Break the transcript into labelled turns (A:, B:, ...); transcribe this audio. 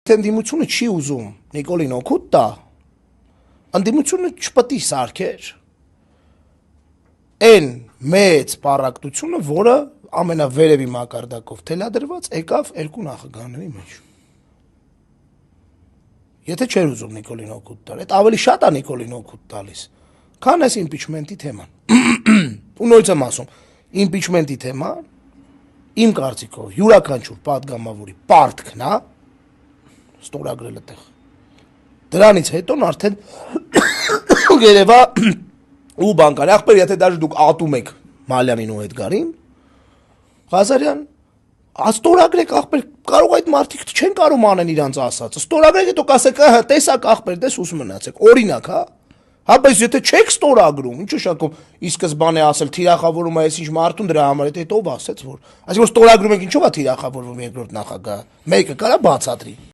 A: Եթե ընդդիմությունը չի ուզում Նիկոլին օգուտ տա, ընդդիմությունը չպետք է սարքեր այն մեծ պարակտությունը, որը ամենավերևի մակարդակով թելադրված եկավ երկու նախագահների մեջ։ Եթե չէր ուզում Նիկոլին օգուտ տալ, այդ ավելի շատ է Նիկոլին օգուտ տալիս, քան այս իմպիչմենտի թեման։ Ու նույնպես եմ ասում, իմպիչմենտի թեման իմ կարծիքով յուրաքանչյուր պատգամավորի պարտքն է ստորագրել այդտեղ։ Դրանից հետո արդեն երևա ու բանկարի ախպեր, եթե դաժե դուք ատում եք Մալյանին ու Էդգարին, Ղազարյան, ստորագրեք ախպեր, կարող այդ մարդիկ չեն կարող անեն իրանց ասածը, ստորագրեք, հետո կասեք, տեսակ ախպեր, դες ուս մնացեք, օրինակ, հա։ Հա, բայց եթե չեք ստորագրում, ինչ շակում ի սկզբանե ասել թիրախավորում է այսինչ մարդուն դրա համար, այդ ով ասեց որ։ Այսինքն ստորագրում եք ինչով է թիրախավորվում երկրորդ նախագահը։ Մեկը կարա բացատրի։